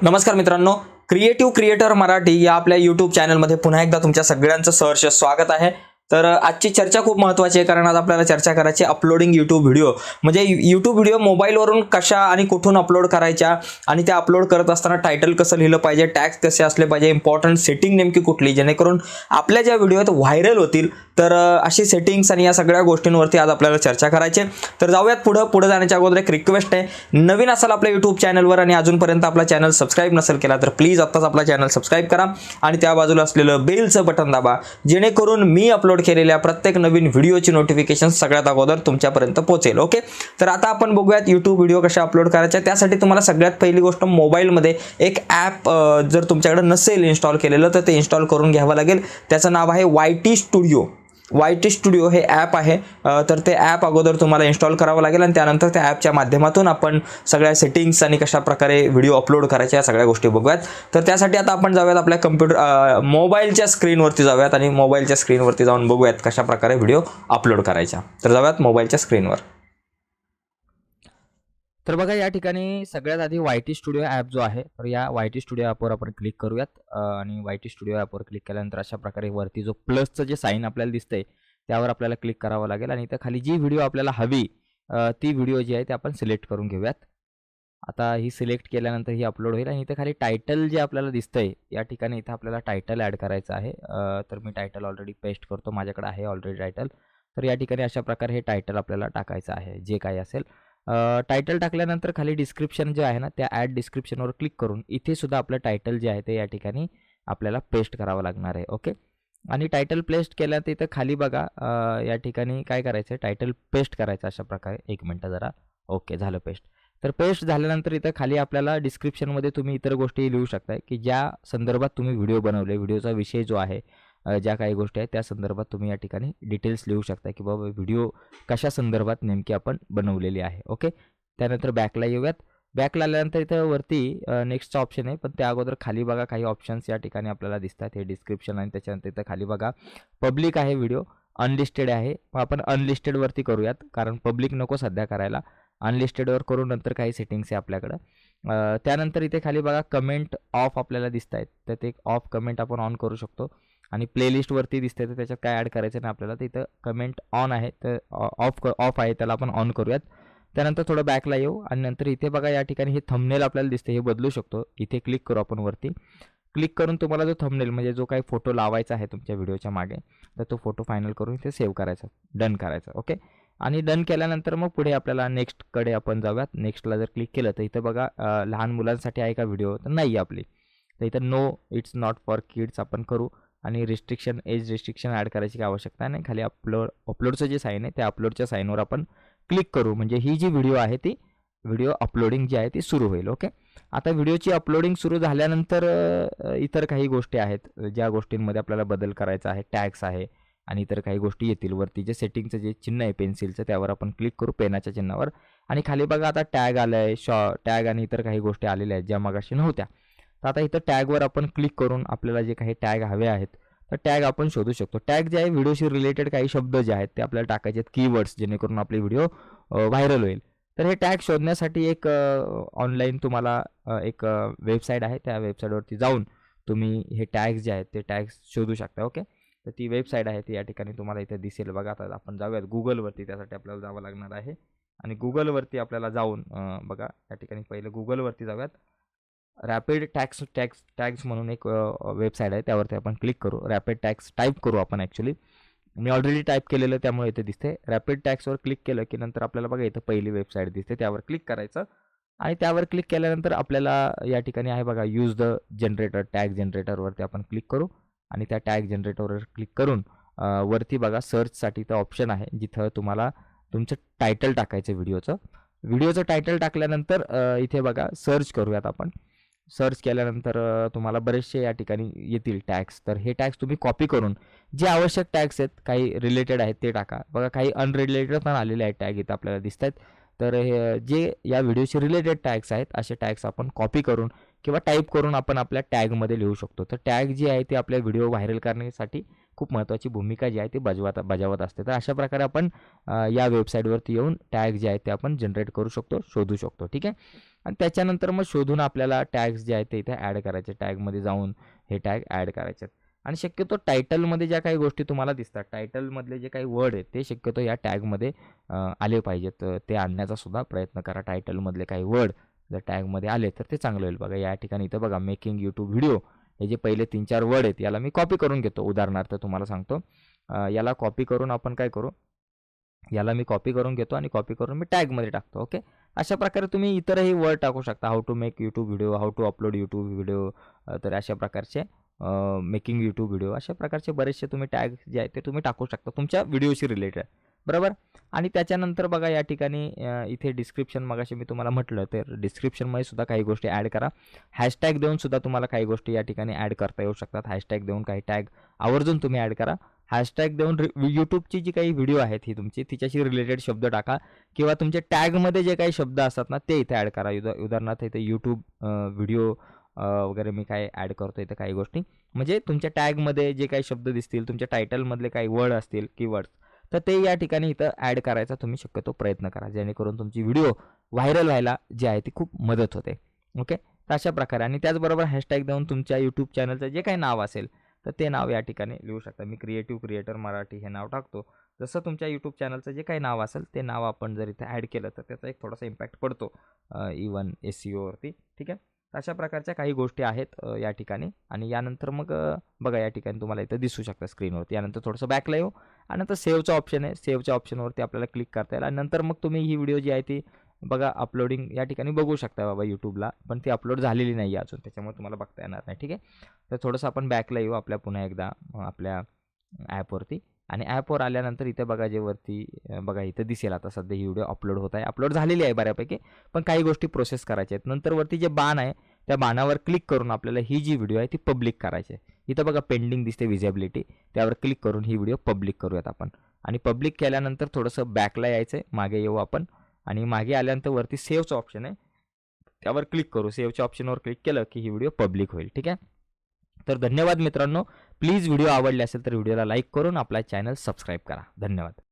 नमस्कार मित्रांनो, creative creator Marathi या आपल्या यूट्यूब चॅनलमध्ये पुन्हा एकदा तुमच्या सगळ्यांचं सहर्ष स्वागत आहे। तर आजची चर्चा खूप महत्त्वाची आहे, कारण आज आपल्याला चर्चा करायची अपलोडिंग यूट्यूब व्हिडिओ। म्हणजे यूट्यूब व्हिडिओ मोबाईलवरून कशा आणि कुठून अपलोड करायच्या, आणि त्या अपलोड करत असताना टायटल कसं लिहिलं पाहिजे, टॅग्स कसे असले पाहिजे, इम्पॉर्टंट सेटिंग नेमकी कुठली जेणेकरून आपल्या ज्या व्हिडिओ आहेत व्हायरल होतील। तर अशी सेटिंग्स आणि या सगळ्या गोष्टींवरती आज आपल्याला चर्चा करायची आहे। तर जाऊयात पुढे जाण्याच्या अगोदर एक रिक्वेस्ट आहे, नवीन असाल आपल्या यूट्यूब चॅनलवर आणि अजूनपर्यंत आपला चॅनल सबस्क्राइब नसेल केला तर प्लीज आत्ताच आपला चॅनल सबस्क्राइब करा आणि त्या बाजूला असलेलं बेलचं बटन दाबा, जेणेकरून मी अपलोड केलेल्या प्रत्येक नवीन व्हिडिओची नोटिफिकेशन सगळ्यात अगोदर तुमच्यापर्यंत पोहोचेल। ओके, तर आता आपण बघूयात यूट्यूब व्हिडिओ कशा अपलोड करायच्या। त्यासाठी तुम्हाला सगळ्यात पहिली गोष्ट, मोबाईलमध्ये एक ॲप जर तुमच्याकडे नसेल इन्स्टॉल केलेलं तर ते इन्स्टॉल करून घ्यावं लागेल। त्याचं नाव आहे YT स्टुडिओ। YT स्टुडिओ हे ॲप आहे। तर ते ॲप अगोदर तुम्हाला इन्स्टॉल करावं लागेल आणि त्यानंतर त्या ॲपच्या माध्यमातून आपण सगळ्या सेटिंग्स आणि कशा प्रकारे व्हिडिओ अपलोड करायच्या या सगळ्या गोष्टी बघूयात। तर त्यासाठी आता आपण जाऊयात आपल्या मोबाईलच्या स्क्रीनवरती जाऊयात आणि मोबाईलच्या स्क्रीनवरती जाऊन बघूयात कशा प्रकारे व्हिडिओ अपलोड करायच्या। तर जाऊयात मोबाईलच्या स्क्रीनवर। तर बघा, या ठिकाणी सगळ्यात आधी YT स्टुडिओ ॲप जो आहे, तर या YT स्टुडिओ ॲपवर आपण क्लिक करूयात। आणि YT स्टुडिओ ॲपवर क्लिक केल्यानंतर अशा प्रकारे वरती जो प्लसचं जे साईन आपल्याला दिसतंय त्यावर आपल्याला क्लिक करावं लागेल आणि इथं खाली जी व्हिडिओ आपल्याला हवी ती व्हिडिओ जी आहे ती आपण सिलेक्ट करून घेऊयात। आता ही सिलेक्ट केल्यानंतर ही अपलोड होईल आणि इथं खाली टायटल जे आपल्याला दिसतंय या ठिकाणी इथं आपल्याला टायटल ॲड करायचं आहे। तर मी टायटल ऑलरेडी पेस्ट करतो, माझ्याकडे आहे ऑलरेडी टायटल। तर या ठिकाणी अशा प्रकारे हे टायटल आपल्याला टाकायचं आहे, जे काही असेल। टायटल टाकल्यानंतर खाली डिस्क्रिप्शन जे आहे ना, त्या ॲड डिस्क्रिप्शनवर क्लिक करून इथे सुद्धा आपलं टायटल जे आहे ते या ठिकाणी आपल्याला पेस्ट करावं लागणार आहे। ओके, आणि टायटल पेस्ट केल्यानंतर इथं खाली बघा, या ठिकाणी काय करायचं आहे, टायटल पेस्ट करायचं अशा प्रकारे। एक मिनटं जरा, ओके झालं पेस्ट। तर पेस्ट झाल्यानंतर इथं खाली आपल्याला डिस्क्रिप्शनमध्ये तुम्ही इतर गोष्टी लिहू शकता की ज्या संदर्भात तुम्ही व्हिडिओ बनवले, व्हिडिओचा विषय जो आहे, ज्या काही गोष्टी आहेत त्या संदर्भात तुम्ही या ठिकाणी डिटेल्स लिहू शकता की बाबा व्हिडिओ कशा संदर्भात नेमकी आपण बनवलेली आहे। ओके, त्यानंतर बॅकला येऊयात। बॅकला आल्यानंतर इथं वरती नेक्स्टचा ऑप्शन आहे, पण त्या अगोदर खाली बघा काही ऑप्शन्स या ठिकाणी आपल्याला दिसतात, हे डिस्क्रिप्शन आणि त्याच्यानंतर इथं खाली बघा पब्लिक आहे व्हिडिओ, अनलिस्टेड आहे। मग आपण अनलिस्टेडवरती करूयात, कारण पब्लिक नको सध्या करायला। अनलिस्टेडवर करून नंतर काही सेटिंग्स आहे आपल्याकडं। त्यानंतर इथे खाली बघा कमेंट ऑफ आपल्याला दिसत आहेत, तर ते ऑफ कमेंट आपण ऑन करू शकतो। आणि प्लेलिस्टवरती दिसते, तर त्याच्यात काय ॲड करायचं नाही आपल्याला, तर इथं कमेंट ऑन आहे तर ऑफ आहे, त्याला आपण ऑन करूयात। त्यानंतर थोडं बॅकला येऊ आणि नंतर इथे बघा या ठिकाणी हे थंबनेल आपल्याला दिसते, हे बदलू शकतो। इथे क्लिक करू आपण वरती, क्लिक करून तुम्हाला जो थंबनेल म्हणजे जो काही फोटो लावायचा आहे तुमच्या व्हिडिओच्या मागे, तर तो फोटो फायनल करून इथे सेव्ह करायचा, डन करायचा। ओके, आणि डन केल्यानंतर मग पुढे आपल्याला नेक्स्टकडे आपण जाऊयात। नेक्स्टला जर क्लिक केलं तर इथं बघा लहान मुलांसाठी आहे का व्हिडिओ, तर नाही आपली, तर इथं no it's not for kids आपण करू। आणि एज रिस्ट्रिक्शन ॲड करायची काही आवश्यकता नाही। खाली अपलोडचं जे साईन आहे त्या अपलोडच्या साईनवर आपण क्लिक करू, म्हणजे ही जी व्हिडिओ आहे ती व्हिडिओ अपलोडिंग जी आहे ती सुरू होईल। ओके, आता व्हिडिओची अपलोडिंग सुरू झाल्यानंतर इतर काही गोष्टी आहेत ज्या गोष्टींमध्ये आपल्याला बदल करायचा आहे, टॅग्स आहे आणि इतर काही गोष्टी येतील। वरती जे सेटिंगचं जे चिन्ह आहे पेन्सिलचं, त्यावर आपण क्लिक करू, पेनाच्या चिन्हावर, आणि खाली बघा आता टॅग आलं आहे, टॅग आणि इतर काही गोष्टी आलेल्या आहेत ज्या मगाशी नव्हत्या। तर आता इथं टॅगवर आपण क्लिक करून आपल्याला जे काही टॅग हवे आहेत तर टॅग आपण शोधू शकतो। टॅग जे आहे व्हिडिओशी रिलेटेड काही शब्द जे आहेत ते आपल्याला टाकायचे आहेत, कीवर्ड्स, जेणेकरून आपली व्हिडिओ व्हायरल होईल। तर हे टॅग शोधण्यासाठी एक ऑनलाईन तुम्हाला एक वेबसाईट आहे, त्या वेबसाईटवरती जाऊन तुम्ही हे टॅग्स जे आहेत ते टॅग्स शोधू शकता। ओके, तर ती वेबसाईट आहे ती या ठिकाणी तुम्हाला इथे दिसेल बघा। आता आपण जाऊयात गुगलवरती, त्यासाठी आपल्याला जावं लागणार आहे आणि गुगलवरती आपल्याला जाऊन बघा या ठिकाणी पहिलं गुगलवरती जाऊयात। रॅपिड टॅग्स म्हणून एक वेबसाईट आहे, त्यावरती आपण क्लिक करू। रॅपिड टॅग्स टाईप करू आपण, ॲक्च्युली मी ऑलरेडी टाईप केलेलं त्यामुळे इथे दिसते। रॅपिड टॅग्सवर क्लिक केलं की नंतर आपल्याला बघा इथं पहिली वेबसाईट दिसते, त्यावर क्लिक करायचं आणि त्यावर क्लिक केल्यानंतर आपल्याला या ठिकाणी आहे बघा यूज द जनरेटर, टॅग जनरेटरवरती आपण क्लिक करू आणि त्या टॅग जनरेटरवर क्लिक करून वरती बघा सर्चसाठी तर ऑप्शन आहे, जिथं तुम्हाला तुमचं टायटल टाकायचं व्हिडिओचं टायटल टाकल्यानंतर इथे बघा सर्च करूयात आपण। सर्च केल्यानंतर तुम्हाला बरेचसे या ठिकाणी येतील टॅग्स, तर हे टॅग्स तुम्ही कॉपी करून जे आवश्यक टॅग्स आहेत, काही रिलेटेड आहेत ते टाका। बघा काही अनरिलेटेड पण आलेले आहेत टॅग इथं आपल्याला दिसत आहेत, तर हे जे या व्हिडिओशी रिलेटेड टॅग्स आहेत असे टॅग्स आपण कॉपी करून किंवा टाईप करून आपण आपल्या टॅगमध्ये लिहू शकतो। तर टॅग जी आहे ती आपल्या व्हिडिओ व्हायरल करण्यासाठी खूप महत्त्वाची भूमिका जी आहे ती बजावत असते। तर अशा प्रकारे आपण या वेबसाईटवरती येऊन टॅग जे आहेत ते आपण जनरेट करू शकतो, शोधू शकतो। ठीक आहे, आणि त्याच्यानंतर मग शोधून आपल्याला टॅग्स जे आहेत ते इथे ॲड करायचे. टॅगमध्ये जाऊन हे टॅग ॲड करायचे आणि शक्यतो टायटलमध्ये ज्या काही गोष्टी तुम्हाला दिसतात, टायटलमधले जे काही वर्ड आहेत ते शक्यतो या टॅगमध्ये आले पाहिजेत. ते आणण्याचा सुद्धा प्रयत्न करा. टायटलमधले काही वर्ड जर टॅगमध्ये आले तर ते चांगलं होईल. बघा या ठिकाणी इथं बघा मेकिंग यूट्यूब व्हिडिओ, हे जे पहिले 3-4 वर्ड आहेत याला मी कॉपी करून घेतो. उदाहरणार्थ तुम्हाला सांगतो, याला कॉपी करून आपण काय करू, याला मी कॉपी करून घेतो आणि कॉपी करून मी टॅगमध्ये टाकतो. ओके, अशा प्रकारे तुम्ही इतरही वर्ड टाकू शकता. How to make YouTube video, how to upload YouTube video, तर अशा प्रकारचे मेकिंग यूट्यूब व्हिडिओ, अशा प्रकारचे बरेचसे तुम्ही टॅग जे आहेत ते तुम्ही टाकू शकता तुमच्या व्हिडिओशी रिलेटेड, बरोबर. आणि त्याच्यानंतर बघा या ठिकाणी इथे डिस्क्रिप्शन मगाशी मी तुम्हाला म्हटलं, तर डिस्क्रिप्शनमध्ये सुद्धा काही गोष्टी ॲड करा. हॅशटॅग देऊन सुद्धा तुम्हाला काही गोष्टी या ठिकाणी ॲड करता येऊ शकतात. हॅशटॅग देऊन काही टॅग आवर्जून तुम्ही ॲड करा. हॅशटॅग देऊन यूट्यूबची जी काही व्हिडिओ आहेत ही तुमची, तिच्याशी रिलेटेड शब्द टाका किंवा तुमच्या टॅगमध्ये जे काही शब्द असतात ना ते इथे ॲड करा. उदाहरणार्थ इथे यूट्यूब व्हिडिओ वगैरे मी काय ॲड करतो इथे काही गोष्टी, म्हणजे तुमच्या टॅगमध्ये जे काही शब्द दिसतील, तुमच्या टायटलमधले काही वर्ड असतील, कीवर्ड्स, तर ते या ठिकाणी इथं ॲड करायचा तुम्ही शक्यतो प्रयत्न करा, जेणेकरून तुमची व्हिडिओ व्हायरल व्हायला जी आहे ती खूप मदत होते. ओके, तर अशा प्रकारे. आणि त्याचबरोबर हॅशटॅग देऊन तुमच्या यूट्यूब चॅनलचं जे काही नाव असेल तर ते नाव या ठिकाणी लिहू शकता. मी क्रिएटिव्ह क्रिएटर मराठी हे नाव टाकतो. जसं तुमच्या यूट्यूब चॅनलचं जे काही नाव असेल ते नाव आपण जर इथे ॲड केलं तर त्याचा एक थोडासा इम्पॅक्ट पडतो इवन SEOवरती. ठीक आहे, अशा प्रकारच्या काही गोष्टी आहेत या ठिकाणी. आणि यानंतर मग बघा या ठिकाणी तुम्हाला इथं दिसू शकतं स्क्रीनवरती. यानंतर थोडंसं बॅकला येऊ आणि नंतर सेव्हचं ऑप्शन आहे. सेव्हच्या ऑप्शनवरती आपल्याला क्लिक करता येईल आणि नंतर मग तुम्ही ही व्हिडिओ जी आहे ती बघा अपलोडिंग या ठिकाणी बघू शकता बाबा यूट्यूबला, पण ती अपलोड झालेली नाही आहे अजून, त्याच्यामुळे तुम्हाला बघता येणार नाही. ठीक आहे, तर थोडंसं आपण बॅकला येऊ आपल्या पुन्हा एकदा आपल्या ॲपवरती. आणि ॲपवर आल्यानंतर इथे बघा जे वरती बघा इथं दिसेल आता सध्या ही व्हिडिओ अपलोड होत आहे. अपलोड झालेली आहे बऱ्यापैकी, पण काही गोष्टी प्रोसेस करायच्या आहेत. नंतर वरती जे बाण आहे त्या बाणावर क्लिक करून आपल्याला ही जी व्हिडिओ आहे ती पब्लिक करायची आहे. इथं बघा पेंडिंग दिसते विजिबिलिटी, त्यावर क्लिक करून ही व्हिडिओ पब्लिक करूयात आपण. आणि पब्लिक केल्यानंतर थोडंसं बॅकला यायचं आहे, मागे येऊ आपण. आणि मागे आल्यानंतर वरती सेव्हचं ऑप्शन आहे, त्यावर क्लिक करू. सेव्हच्या ऑप्शनवर क्लिक केलं की ही व्हिडिओ पब्लिक होईल. ठीक आहे, तर धन्यवाद मित्रांनो. प्लीज व्हिडिओ आवडले असेल तर व्हिडिओला लाईक करून आपला चॅनल सबस्क्राईब करा. धन्यवाद.